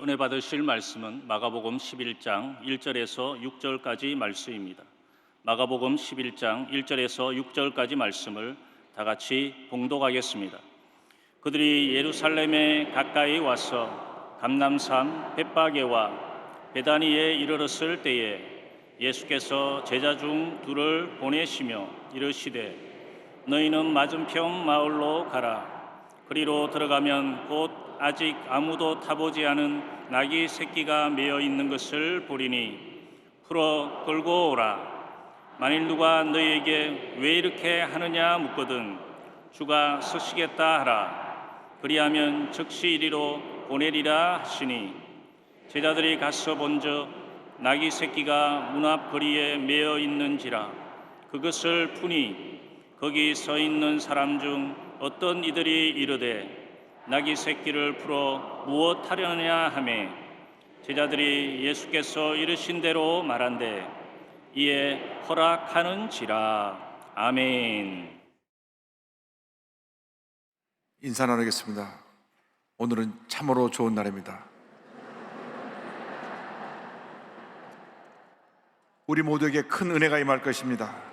오늘 은혜 받으실 말씀은 마가복음 11장 1절에서 6절까지 말씀입니다. 마가복음 11장 1절에서 6절까지 말씀을 다 같이 봉독하겠습니다. 그들이 예루살렘에 가까이 와서 감람산 벳바게와 베다니에 이르렀을 때에 예수께서 제자 중 둘을 보내시며 이르시되 너희는 맞은편 마을로 가라. 그리로 들어가면 곧 아직 아무도 타보지 않은 나귀 새끼가 매어 있는 것을 보리니 풀어 끌고 오라. 만일 누가 너희에게 왜 이렇게 하느냐 묻거든 주가 쓰시겠다 하라. 그리하면 즉시 이리로 보내리라 하시니 제자들이 가서 본즉 나귀 새끼가 문 앞 거리에 매어 있는지라. 그것을 푸니 거기 서 있는 사람 중 어떤 이들이 이르되 나귀 새끼를 풀어 무엇 하려냐 하매 제자들이 예수께서 이르신 대로 말한대 이에 허락하는지라. 아멘. 인사 나누겠습니다. 오늘은 참으로 좋은 날입니다. 우리 모두에게 큰 은혜가 임할 것입니다.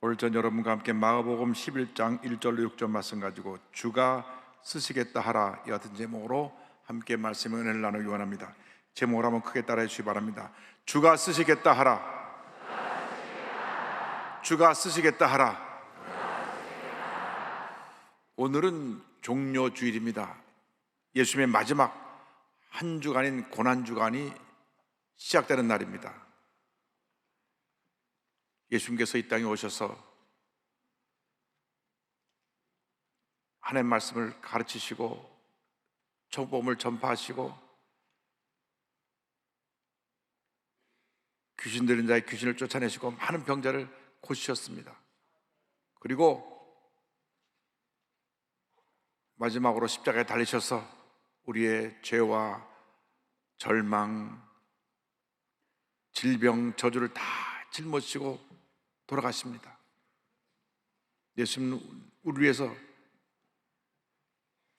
오늘 전 여러분과 함께 마가복음 11장 1절로 6절 말씀 가지고 주가 쓰시겠다 하라 이 같은 제목으로 함께 말씀의 은혜를 나누기 원합니다. 제목을 한번 크게 따라해 주시기 바랍니다. 주가 쓰시겠다 하라. 주가 쓰시겠다 하라. 오늘은 종료주일입니다. 예수님의 마지막 한 주간인 고난주간이 시작되는 날입니다. 예수님께서 이 땅에 오셔서 하나님의 말씀을 가르치시고 복음을 전파하시고 귀신 들린 자의 귀신을 쫓아내시고 많은 병자를 고치셨습니다. 그리고 마지막으로 십자가에 달리셔서 우리의 죄와 절망, 질병, 저주를 다 짊어지시고 돌아가십니다. 예수님은 우리 위해서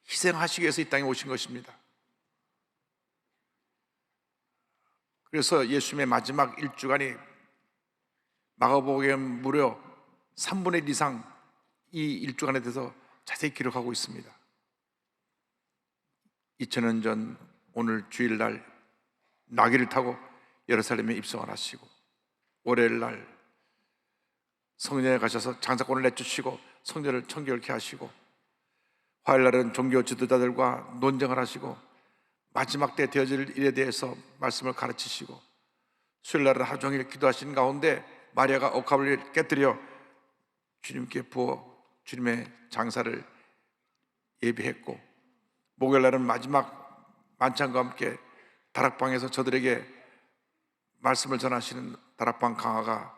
희생하시기 위해서 이 땅에 오신 것입니다. 그래서 예수님의 마지막 일주간이 마가복음에 무려 3분의 1 이상 이 일주간에 대해서 자세히 기록하고 있습니다. 2000년 전 오늘 주일날 나귀를 타고 예루살렘에 입성을 하시고 월요일날 성전에 가셔서 장사권을 내주시고 성전을 청결케 하시고 화요일날은 종교 지도자들과 논쟁을 하시고 마지막 때 되어질 일에 대해서 말씀을 가르치시고 수요일날은 하루 종일 기도하시는 가운데 마리아가 옥합을 깨뜨려 주님께 부어 주님의 장사를 예비했고 목요일날은 마지막 만찬과 함께 다락방에서 저들에게 말씀을 전하시는 다락방 강화가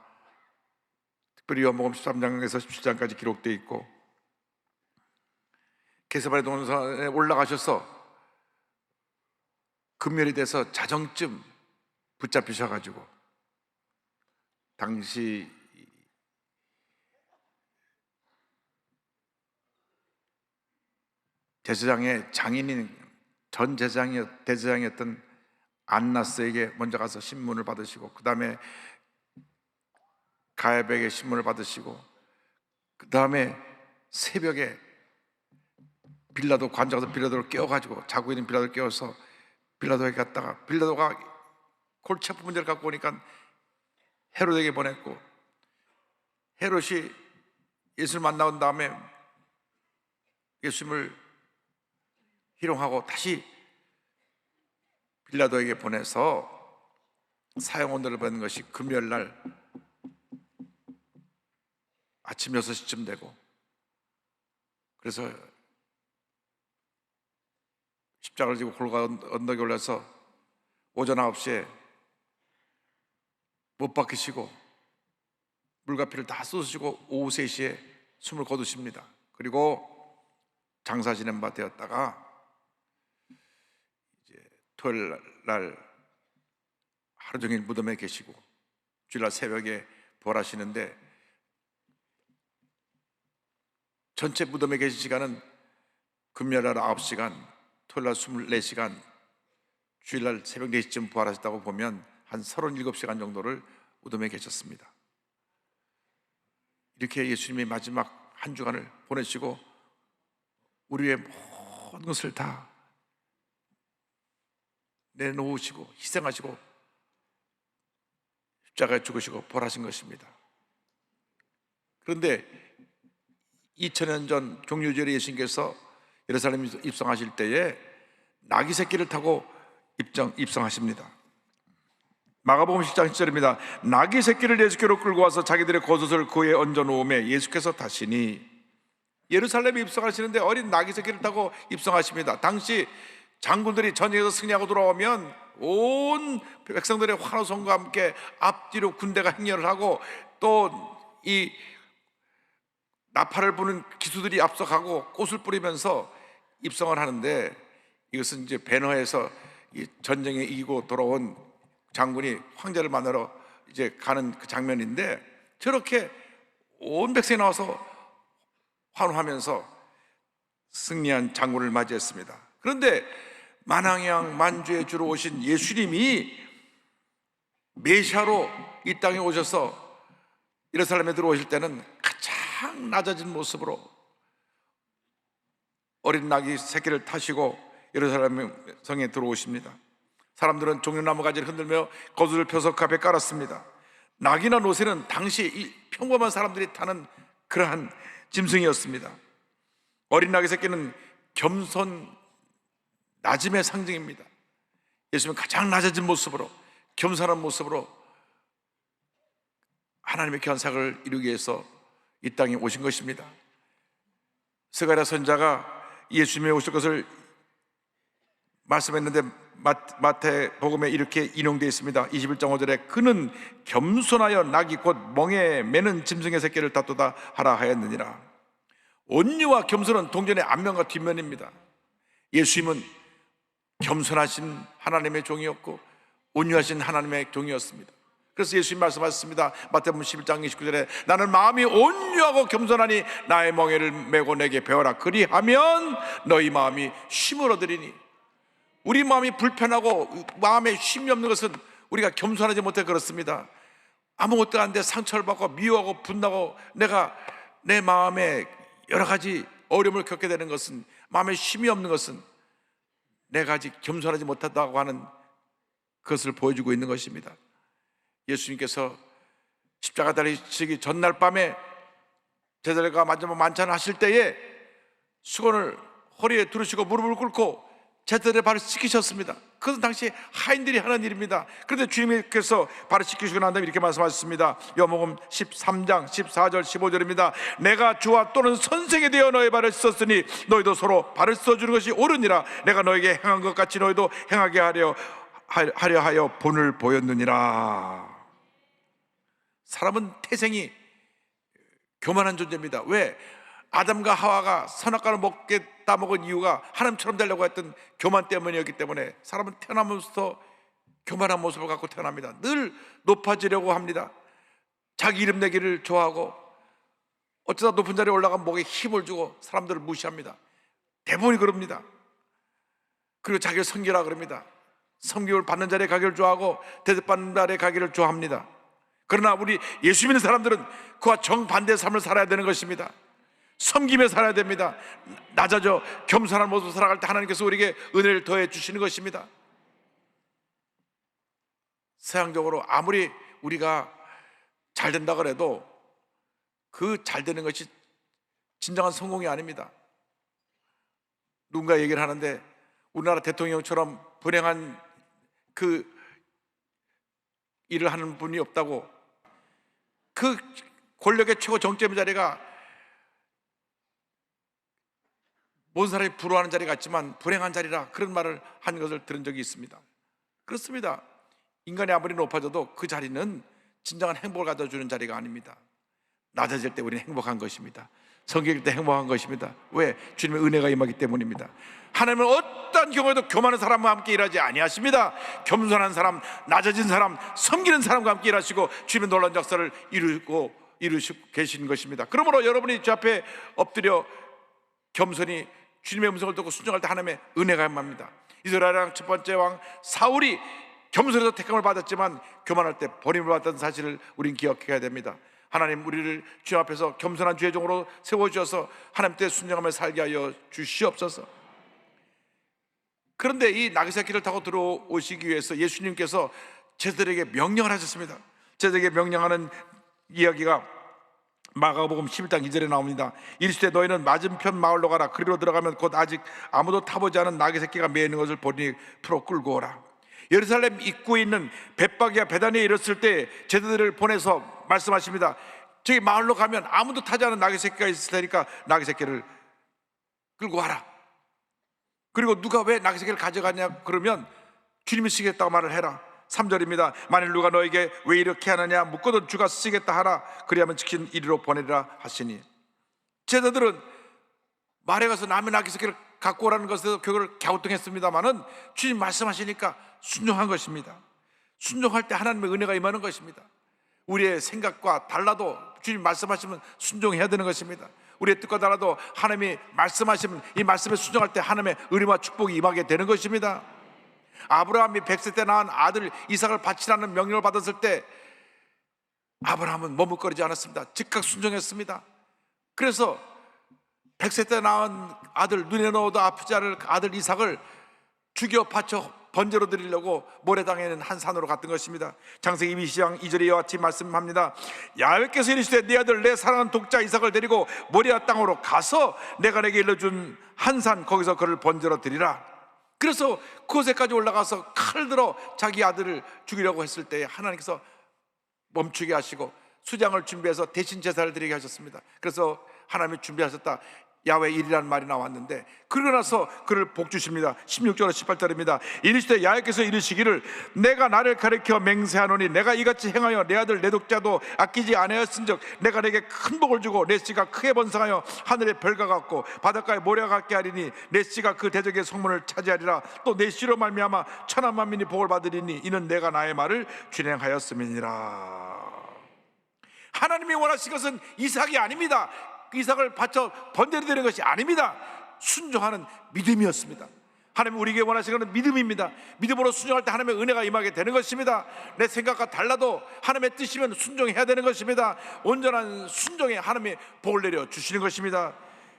특별히 요한복음 13장에서 17장까지 기록되어 있고 게세마네 동산에 올라가셔서 금요일이 돼서 자정쯤 붙잡히셔가지고 당시 제사장의 장인인 전 대제사장이었던 안나스에게 먼저 가서 신문을 받으시고 그 다음에 가야백의 신문을 받으시고 그 다음에 새벽에 빌라도 관장에서 빌라도를 깨워가지고 자고 있는 빌라도를 깨워서 빌라도에게 갔다가 빌라도가 골치 아픈 문제를 갖고 오니까 헤롯에게 보냈고 헤롯이 예수를 만나온 다음에 예수님을 희롱하고 다시 빌라도에게 보내서 사형 언도를 받는 것이 금요일날 아침 6시쯤 되고 그래서 십자가를 지고 골고다 언덕에 올라서 오전 9시에 못 박히시고 물과 피를 다 쏟으시고 오후 3시에 숨을 거두십니다. 그리고 장사 지낸 바 되었다가 이제 토요일 날 하루 종일 무덤에 계시고 주일날 새벽에 부활하시는데 전체 무덤에 계신 시간은 금요일날 9시간, 토요일날 24시간, 주일날 새벽 4시쯤 부활하셨다고 보면 한 37시간 정도를 무덤에 계셨습니다. 이렇게 예수님이 마지막 한 주간을 보내시고 우리의 모든 것을 다 내놓으시고 희생하시고 십자가에 죽으시고 부활하신 것입니다. 그런데 2000년 전 종료절에 예수님께서 예루살렘에 입성하실 때에 나귀 새끼를 타고 입성하십니다. 마가복음 10장 10절입니다. 나귀 새끼를 예수께로 끌고 와서 자기들의 겉옷을 그에 얹어 놓음에 예수께서 타시니, 예루살렘에 입성하시는데 어린 나귀 새끼를 타고 입성하십니다. 당시 장군들이 전쟁에서 승리하고 돌아오면 온 백성들의 환호성과 함께 앞뒤로 군대가 행렬을 하고 또 이 나팔을 부는 기수들이 앞서가고 꽃을 뿌리면서 입성을 하는데, 이것은 이제 배너에서 이 전쟁에 이기고 돌아온 장군이 황제를 만나러 이제 가는 그 장면인데, 저렇게 온 백성이 나와서 환호하면서 승리한 장군을 맞이했습니다. 그런데 만왕양 만주의 주로 오신 예수님이 메시아로 이 땅에 오셔서 예루살렘에 들어오실 때는 가장 낮아진 모습으로 어린 나귀 새끼를 타시고 예루살렘 성에 들어오십니다. 사람들은 종려나무 가지를 흔들며 겉옷을 펴서 값에 깔았습니다. 낙이나 노새는 당시 이 평범한 사람들이 타는 그러한 짐승이었습니다. 어린 나귀 새끼는 겸손, 낮음의 상징입니다. 예수님은 가장 낮아진 모습으로, 겸손한 모습으로 하나님의 견삭을 이루기 위해서 이 땅에 오신 것입니다. 스가랴 선지자가 예수님이 오실 것을 말씀했는데 마태복음에 이렇게 인용되어 있습니다. 21장 5절에 그는 겸손하여 낙이 곧 멍에 매는 짐승의 새끼를 다투다 하라 하였느니라. 온유와 겸손은 동전의 앞면과 뒷면입니다. 예수님은 겸손하신 하나님의 종이었고 온유하신 하나님의 종이었습니다. 그래서 예수님 말씀하셨습니다. 마태복음 11장 29절에 나는 마음이 온유하고 겸손하니 나의 멍에를 메고 내게 배워라. 그리하면 너희 마음이 쉼을 얻으리니. 우리 마음이 불편하고 마음에 쉼이 없는 것은 우리가 겸손하지 못해 그렇습니다. 아무것도 안 돼 상처를 받고 미워하고 분나고 내가 내 마음에 여러 가지 어려움을 겪게 되는 것은, 마음에 쉼이 없는 것은 내가 아직 겸손하지 못하다고 하는 그것을 보여주고 있는 것입니다. 예수님께서 십자가 달리시기 전날 밤에 제자들과 마지막 만찬을 하실 때에 수건을 허리에 두르시고 무릎을 꿇고 제자들의 발을 씻기셨습니다. 그것은 당시 하인들이 하는 일입니다. 그런데 주님께서 발을 씻기시고 난 다음에 이렇게 말씀하셨습니다. 요한복음 13장 14절 15절입니다. 내가 주와 또는 선생에 대어 너의 발을 씻었으니 너희도 서로 발을 씻어주는 것이 옳으니라. 내가 너에게 행한 것 같이 너희도 행하게 하려 하여 본을 보였느니라. 사람은 태생이 교만한 존재입니다. 왜? 아담과 하와가 선악과를 먹은 이유가 하나님처럼 되려고 했던 교만 때문이었기 때문에 사람은 태어나면서부터 교만한 모습을 갖고 태어납니다. 늘 높아지려고 합니다. 자기 이름 내기를 좋아하고 어쩌다 높은 자리에 올라가면 목에 힘을 주고 사람들을 무시합니다. 대부분이 그럽니다. 그리고 자기를 섬기라 그럽니다. 섬김을 받는 자리에 가기를 좋아하고 대접받는 자리에 가기를 좋아합니다. 그러나 우리 예수 믿는 사람들은 그와 정반대의 삶을 살아야 되는 것입니다. 섬김에 살아야 됩니다. 낮아져 겸손한 모습으로 살아갈 때 하나님께서 우리에게 은혜를 더해 주시는 것입니다. 세상적으로 아무리 우리가 잘 된다 그래도 그 잘 되는 것이 진정한 성공이 아닙니다. 누군가 얘기를 하는데 우리나라 대통령처럼 불행한 그 일을 하는 분이 없다고. 그 권력의 최고 정점의 자리가 모든 사람이 부러워하는 자리 같지만 불행한 자리라, 그런 말을 한 것을 들은 적이 있습니다. 그렇습니다. 인간이 아무리 높아져도 그 자리는 진정한 행복을 가져주는 자리가 아닙니다. 낮아질 때 우리는 행복한 것입니다. 성경일 때 행복한 것입니다. 왜? 주님의 은혜가 임하기 때문입니다. 하나님은 어떤 경우에도 교만한 사람과 함께 일하지 아니하십니다. 겸손한 사람, 낮아진 사람, 섬기는 사람과 함께 일하시고 주님의 놀라운 역사를 이루시고 계신 것입니다. 그러므로 여러분이 주 앞에 엎드려 겸손히 주님의 음성을 듣고 순종할 때 하나님의 은혜가 임합니다. 이스라엘 첫 번째 왕 사울이 겸손해서 택함을 받았지만 교만할 때 버림을 받았던 사실을 우리는 기억해야 됩니다. 하나님, 우리를 주님 앞에서 겸손한 주의 종으로 세워주셔서 하나님 때 순종하며 살게 하여 주시옵소서. 그런데 이 나귀 새끼를 타고 들어오시기 위해서 예수님께서 제자들에게 명령을 하셨습니다. 제자들에게 명령하는 이야기가 마가복음 11장 2절에 나옵니다. 이르시되 너희는 맞은편 마을로 가라. 그리로 들어가면 곧 아직 아무도 타보지 않은 나귀 새끼가 매어 있는 것을 보니 풀어 끌고 오라. 예루살렘 입구에 있는 벳박이와 베다니에 이르렀을 때 제자들을 보내서 말씀하십니다. 저기 마을로 가면 아무도 타지 않은 나귀 새끼가 있을 테니까 나귀 새끼를 끌고 와라. 그리고 누가 왜 나귀 새끼를 가져가냐 그러면 주님이 쓰겠다고 말을 해라. 3절입니다. 만일 누가 너에게 왜 이렇게 하느냐 묻거든 주가 쓰겠다 하라. 그리하면 지킨 이리로 보내리라 하시니, 제자들은 말에 가서 남의 나귀 새끼를 갖고 오라는 것에서 그걸 갸우뚱했습니다마는 주님 말씀하시니까 순종한 것입니다. 순종할 때 하나님의 은혜가 임하는 것입니다. 우리의 생각과 달라도 주님 말씀하시면 순종해야 되는 것입니다. 우리의 뜻과 달라도 하나님이 말씀하시면 이 말씀에 순종할 때 하나님의 은혜와 축복이 임하게 되는 것입니다. 아브라함이 100세 때 낳은 아들 이삭을 바치라는 명령을 받았을 때 아브라함은 머뭇거리지 않았습니다. 즉각 순종했습니다. 그래서 100세 때 낳은 아들, 눈에 넣어도 아프지 않을 아들 이삭을 죽여 바쳐 번제로 드리려고 모래당에 있는 한 산으로 갔던 것입니다. 창세기 22장 2절에 이와 같이 말씀합니다. 야훼께서 이르시되 네 아들 내 사랑하는 독자 이삭을 데리고 모리아 땅으로 가서 내가 내게 일러준 한 산 거기서 그를 번제로 드리라. 그래서 그곳에까지 올라가서 칼 들어 자기 아들을 죽이려고 했을 때 하나님께서 멈추게 하시고 수장을 준비해서 대신 제사를 드리게 하셨습니다. 그래서 하나님이 준비하셨다 야훼 일이라는 말이 나왔는데, 그러고 나서 그를 복 주십니다. 16절로 18절입니다. 이르시되 야훼께서 이르시기를 내가 나를 가리켜 맹세하노니 내가 이같이 행하여 내 아들 내 독자도 아끼지 아니하였은즉 내가 내게 큰 복을 주고 내 씨가 크게 번성하여 하늘의 별과 같고 바닷가의 모래와 같게 하리니 내 씨가 그 대적의 성문을 차지하리라. 또 내 씨로 말미암아 천하 만민이 복을 받으리니 이는 내가 나의 말을 준행하였음이니라. 하나님이 원하신 것은 이삭이 아닙니다. 이삭을 바쳐 번제로 드리는 것이 아닙니다. 순종하는 믿음이었습니다. 하나님 우리에게 원하시는 것은 믿음입니다. 믿음으로 순종할 때 하나님의 은혜가 임하게 되는 것입니다. 내 생각과 달라도 하나님의 뜻이면 순종해야 되는 것입니다. 온전한 순종에 하나님이 복을 내려 주시는 것입니다.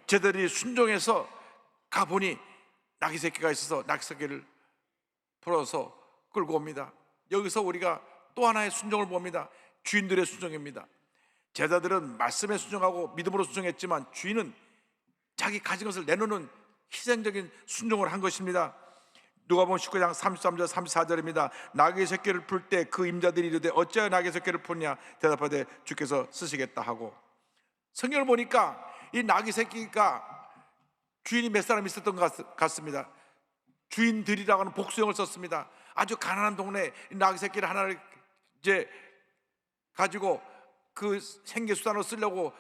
제자들이 순종해서 가보니 나귀 새끼가 있어서 나귀 새끼를 풀어서 끌고 옵니다. 여기서 우리가 또 하나의 순종을 봅니다. 주인들의 순종입니다. 제자들은 말씀에 순종하고 믿음으로 순종했지만 주인은 자기 가진 것을 내놓는 희생적인 순종을 한 것입니다. 누가복음 19장 33절 34절입니다. 나귀 새끼를 풀 때 그 임자들이 이르되 어찌하여 나귀 새끼를 풀냐 대답하되 주께서 쓰시겠다 하고, 성경을 보니까 이 나귀 새끼가 주인이 몇 사람 있었던 것 같습니다. 주인들이라고 하는 복수형을 썼습니다. 아주 가난한 동네에 나귀 새끼를 하나를 이제 가지고 그 생계수단으로 쓰려고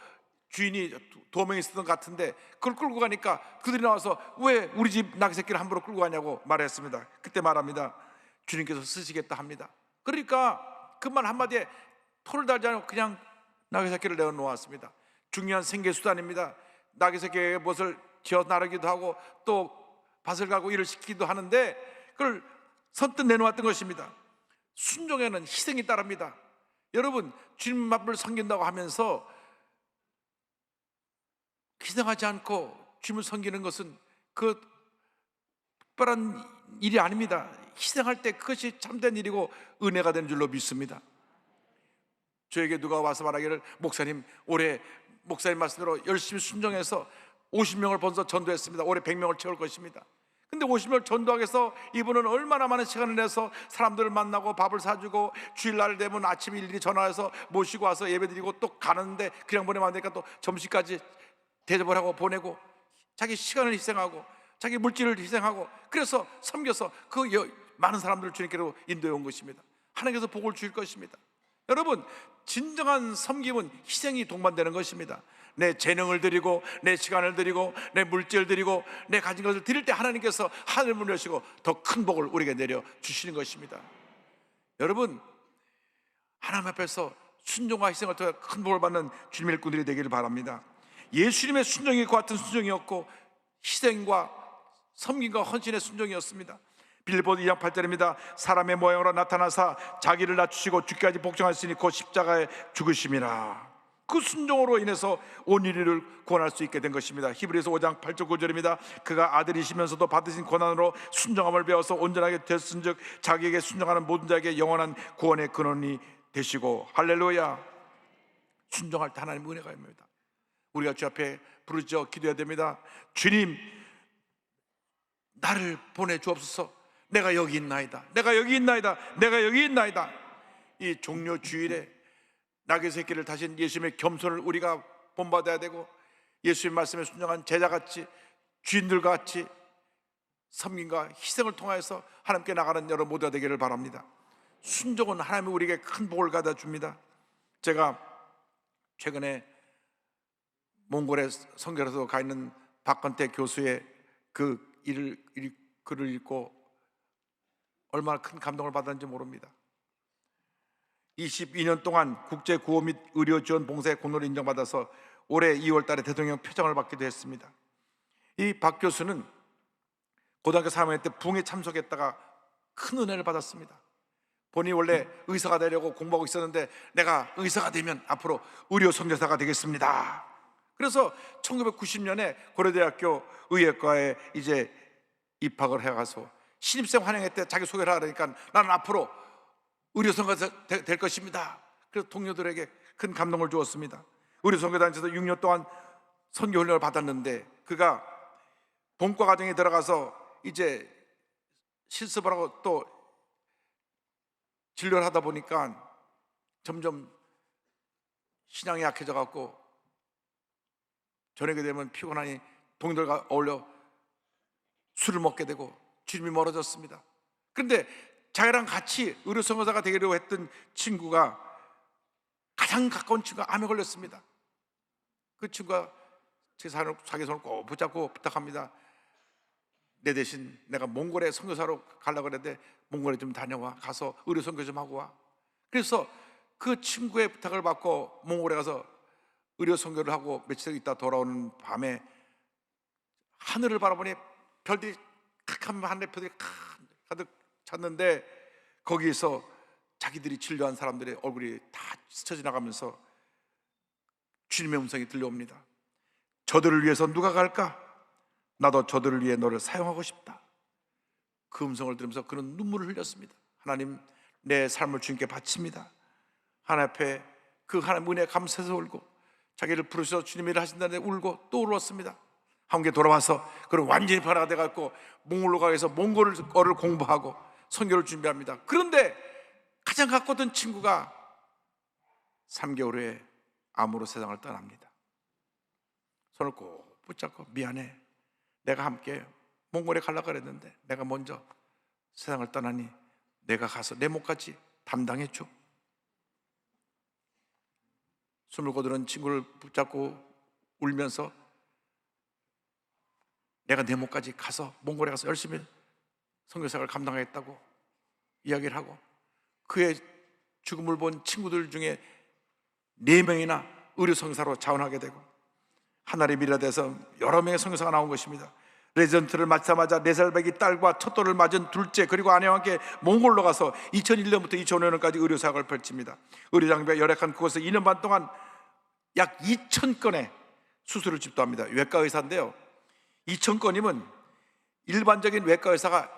주인이 도명이 있었던 것 같은데, 그걸 끌고 가니까 그들이 나와서 왜 우리 집 나귀 새끼를 함부로 끌고 가냐고 말했습니다. 그때 말합니다. 주님께서 쓰시겠다 합니다. 그러니까 그 말 한마디에 토를 달지 않고 그냥 나귀 새끼를 내어놓았습니다. 중요한 생계수단입니다. 나귀 새끼에게 무엇을 지어 나르기도 하고 또 밭을 가고 일을 시키기도 하는데 그걸 선뜻 내놓았던 것입니다. 순종에는 희생이 따릅니다. 여러분, 주님 앞을 섬긴다고 하면서 희생하지 않고 주님을 섬기는 것은 그 특별한 일이 아닙니다. 희생할 때 그것이 참된 일이고 은혜가 되는 줄로 믿습니다. 저에게 누가 와서 말하기를 목사님 올해 목사님 말씀대로 열심히 순종해서 50명을 번서 전도했습니다. 올해 100명을 채울 것입니다. 근데 50명을 전도하기 위해서 이분은 얼마나 많은 시간을 내서 사람들을 만나고 밥을 사주고 주일날 되면 아침 일일이 전화해서 모시고 와서 예배드리고 또 가는데 그냥 보내면 안 되니까 또 점심까지 대접을 하고 보내고 자기 시간을 희생하고 자기 물질을 희생하고 그래서 섬겨서 그 많은 사람들을 주님께로 인도해 온 것입니다. 하나님께서 복을 주실 것입니다. 여러분, 진정한 섬김은 희생이 동반되는 것입니다. 내 재능을 드리고 내 시간을 드리고 내 물질을 드리고 내 가진 것을 드릴 때 하나님께서 하늘 문을 여시고 더 큰 복을 우리에게 내려 주시는 것입니다. 여러분, 하나님 앞에서 순종과 희생을 통해 큰 복을 받는 주님의 일꾼들이 되기를 바랍니다. 예수님의 순종이 그 같은 순종이었고 희생과 섬김과 헌신의 순종이었습니다. 빌립보서 2장 8절입니다. 사람의 모양으로 나타나사 자기를 낮추시고 죽기까지 복종하시니 곧 십자가에 죽으심이라. 그 순종으로 인해서 온 인류를 구원할 수 있게 된 것입니다. 히브리서 5장 8절 9절입니다. 그가 아들이시면서도 받으신 고난으로 순종함을 배워서 온전하게 됐은즉 자기에게 순종하는 모든 자에게 영원한 구원의 근원이 되시고. 할렐루야. 순종할 때 하나님 은혜가 있습니다. 우리가 주 앞에 부르짖어 기도해야 됩니다. 주님, 나를 보내주옵소서. 내가 여기 있나이다. 내가 여기 있나이다. 내가 여기 있나이다. 이 종료 주일에 나귀 새끼를 다신 예수님의 겸손을 우리가 본받아야 되고, 예수님 말씀에 순종한 제자같이, 주인들과 같이 섬김과 희생을 통하여서 하나님께 나가는 여러분 모두가 되기를 바랍니다. 순종은 하나님이 우리에게 큰 복을 가져다 줍니다. 제가 최근에 몽골에 선교로서 가 있는 박건태 교수의 그 글을 읽고 얼마나 큰 감동을 받았는지 모릅니다. 22년 동안 국제 구호 및 의료 지원 봉사의 공로를 인정받아서 올해 2월 달에 대통령 표창을 받기도 했습니다. 이 박 교수는 고등학교 3학년 때 부흥에 참석했다가 큰 은혜를 받았습니다. 본인이 원래 의사가 되려고 공부하고 있었는데, 내가 의사가 되면 앞으로 의료 선교사가 되겠습니다. 그래서 1990년에 고려대학교 의예과에 이제 입학을 해가서 신입생 환영회 때 자기 소개를 하니까 나는 앞으로 의료선교사 될 것입니다. 그래서 동료들에게 큰 감동을 주었습니다. 의료선교단에서 6년 동안 선교훈련을 받았는데, 그가 본과 과정에 들어가서 이제 실습을 하고 또 진료를 하다 보니까 점점 신앙이 약해져 갖고 저녁에 되면 피곤하니 동료들과 어울려 술을 먹게 되고 주님이 멀어졌습니다. 그런데 자기랑 같이 의료선교사가 되기로 했던 친구가, 가장 가까운 친구가 암에 걸렸습니다. 그 친구가 자기 손을 꼭 붙잡고 부탁합니다. 내 대신 내가 몽골에 선교사로 가려고 그랬는데 몽골에 좀 다녀와. 가서 의료선교 좀 하고 와. 그래서 그 친구의 부탁을 받고 몽골에 가서 의료선교를 하고 며칠 있다 돌아오는 밤에 하늘을 바라보니 별들이 칵한 하늘별들이 가득 찼는데, 거기에서 자기들이 진료한 사람들의 얼굴이 다 스쳐 지나가면서 주님의 음성이 들려옵니다. 저들을 위해서 누가 갈까? 나도 저들을 위해 너를 사용하고 싶다. 그 음성을 들으면서 그는 눈물을 흘렸습니다. 하나님, 내 삶을 주님께 바칩니다. 하나님 앞에 그 하나님 은혜에 감사해서 울고, 자기를 부르셔서 주님의 일을 하신다는데 울고 또 울었습니다. 한국에 돌아와서 그는 완전히 변화가 돼갖고 몽골로 가서 몽골어를 공부하고 선교를 준비합니다. 그런데 가장 가까웠던 친구가 3개월 후에 암으로 세상을 떠납니다. 손을 꼭 붙잡고, 미안해, 내가 함께 몽골에 가려고 그랬는데 내가 먼저 세상을 떠나니 내가 가서 내 몫까지 담당해줘. 숨을 거두는 친구를 붙잡고 울면서 내가 내 몫까지 가서 몽골에 가서 열심히 선교사를 감당하겠다고 이야기를 하고, 그의 죽음을 본 친구들 중에 4명이나 의료 선교사로 자원하게 되고, 하나의 미라돼서 여러 명의 선교사가 나온 것입니다. 레전트를 맞자마자 4살 배기 딸과 첫 돌을 맞은 둘째, 그리고 아내와 함께 몽골로 가서 2001년부터 2005년까지 의료사역을 펼칩니다. 의료장비가 열악한 그곳에서 2년 반 동안 약 2,000건의 수술을 집도합니다. 외과 의사인데요, 2,000건이면 일반적인 외과 의사가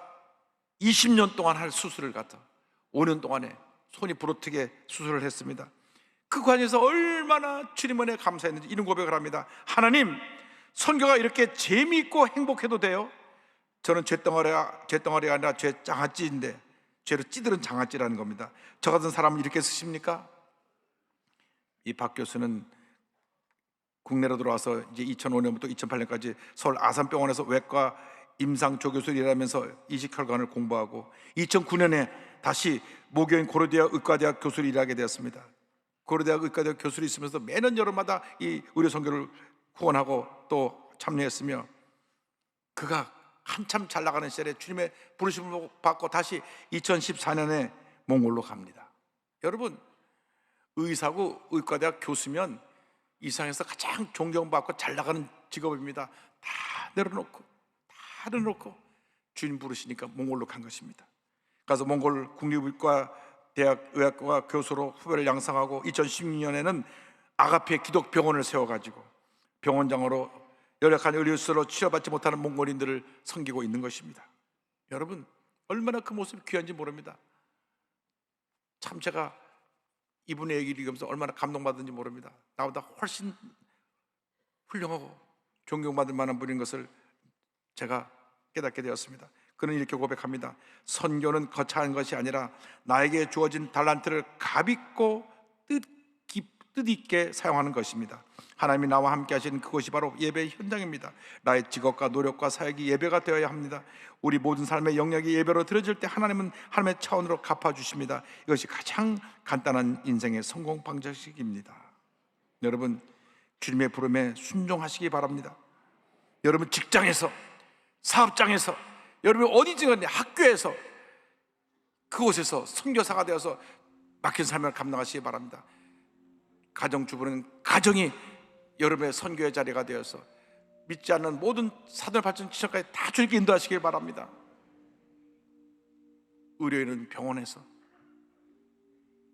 20년 동안 할 수술을 갖다 5년 동안에 손이 부러뜨게 수술을 했습니다. 그 과정에서 얼마나 주님 은혜에 감사했는지 이런 고백을 합니다. 하나님, 선교가 이렇게 재미있고 행복해도 돼요? 저는 죄덩어리가 아니라 죄장아찌인데, 죄로 찌들은 장아찌라는 겁니다. 저 같은 사람을 이렇게 쓰십니까? 이 박 교수는 국내로 들어와서 이제 2005년부터 2008년까지 서울 아산병원에서 외과 임상조교수를 일하면서 이식혈관을 공부하고, 2009년에 다시 모교인 고려대학 의과대학 교수로 일하게 되었습니다. 고려대학 의과대학 교수로 있으면서 매년 여름마다 이 의료선교를 후원하고 또 참여했으며, 그가 한참 잘 나가는 시절에 주님의 부르심을 받고 다시 2014년에 몽골로 갑니다. 여러분, 의사고 의과대학 교수면 이 세상에서 가장 존경받고 잘 나가는 직업입니다. 다 내려놓고 주님 부르시니까 몽골로 간 것입니다. 가서 몽골 국립의과 대학 의학과 교수로 후배를 양성하고 2016년에는 아가페 기독병원을 세워가지고 병원장으로 열악한 의료시설로 치료받지 못하는 몽골인들을 섬기고 있는 것입니다. 여러분, 얼마나 그 모습이 귀한지 모릅니다. 참 제가 이분의 얘기를 읽으면서 얼마나 감동받은지 모릅니다. 나보다 훨씬 훌륭하고 존경받을 만한 분인 것을 제가 깨닫게 되었습니다. 그는 이렇게 고백합니다. 선교는 거창한 것이 아니라 나에게 주어진 달란트를 가볍고 뜻있게 사용하는 것입니다. 하나님이 나와 함께 하시는 그것이 바로 예배의 현장입니다. 나의 직업과 노력과 사역이 예배가 되어야 합니다. 우리 모든 삶의 영역이 예배로 드려질 때 하나님은 하나님의 차원으로 갚아주십니다. 이것이 가장 간단한 인생의 성공 방정식입니다. 여러분, 주님의 부름에 순종하시기 바랍니다. 여러분 직장에서, 사업장에서, 여러분 어디든지 학교에서, 그곳에서 선교사가 되어서 맡긴 삶을 감당하시기 바랍니다. 가정주부는 가정이 여러분의 선교의 자리가 되어서 믿지 않는 모든 사도의 발전 지점까지 다 주님께 인도하시기 바랍니다. 의료인은 병원에서,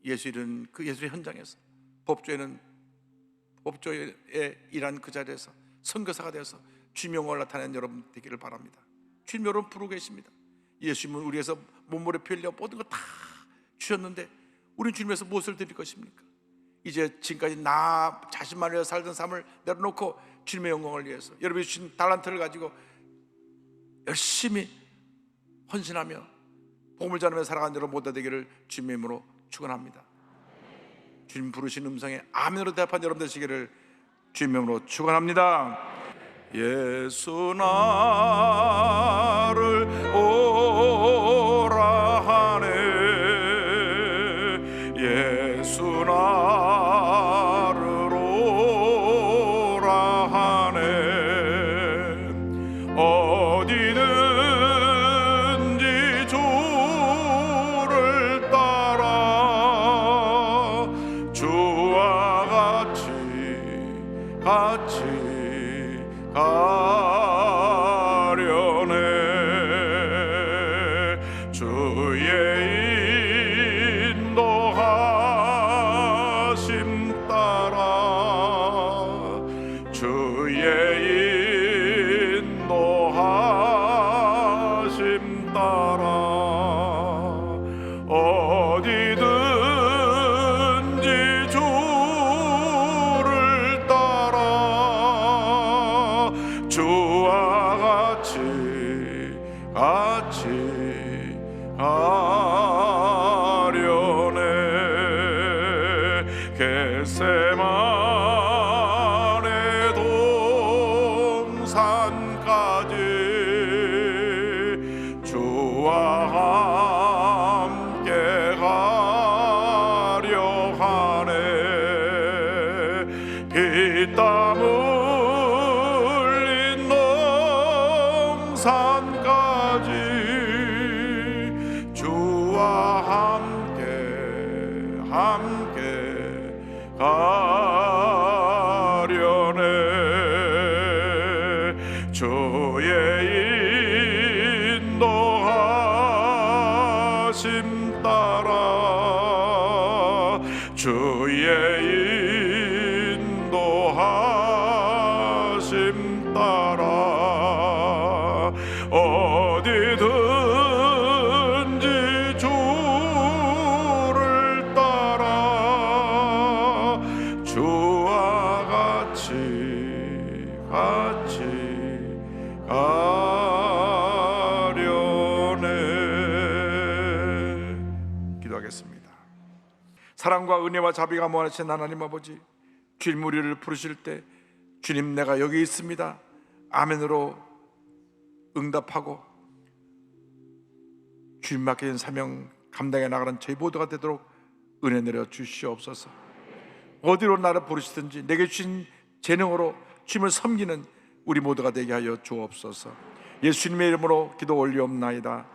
예술인은 그 예술의 현장에서, 법조인은 법조에 일한 그 자리에서 선교사가 되어서 주님의 영광을 나타내는 여러분 되기를 바랍니다. 주님 여러분 부르고 계십니다. 예수님은 우리에서 몸무게 펴려 모든 거 다 주셨는데 우리는 주님에서 무엇을 드릴 것입니까? 이제 지금까지 나 자신만을 위해 살던 삶을 내려놓고 주님의 영광을 위해서 여러분이 주신 달란트를 가지고 열심히 헌신하며 복음을 전하며 살아가는 여러분 모두 되기를 주님의 이름으로 축원합니다. 주님 부르신 음성에 아멘으로 대답한 여러분 되시기를 주님의 이름으로 축원합니다. 예수 나를 오라 하네, 예수 나를 오라 하네. 어디든지 주를 따라 주와 같이 가려네. 주의 인도하심 따라, 주의 인도하심 따라 어디든지 주를 따라 주와 같이 가려네. 겟세마네 동산까지 주와 함께 가려 하네. 피땀 흘린 동산까지 주와 함께 가려네. 주의 인도하심 따라, 주의 인도하심 따라 어디든지 주를 따라 주와 같이 가려네. 기도하겠습니다. 사랑과 은혜와 자비가 무한하신 하나님 아버지, 주님 우리를 부르실 때 주님 내가 여기 있습니다 아멘으로 응답하고 주님 맡겨진 사명 감당해 나가는 저희 모두가 되도록 은혜 내려 주시옵소서. 어디로 나를 부르시든지 내게 주신 재능으로 주님을 섬기는 우리 모두가 되게 하여 주옵소서. 예수님의 이름으로 기도 올리옵나이다.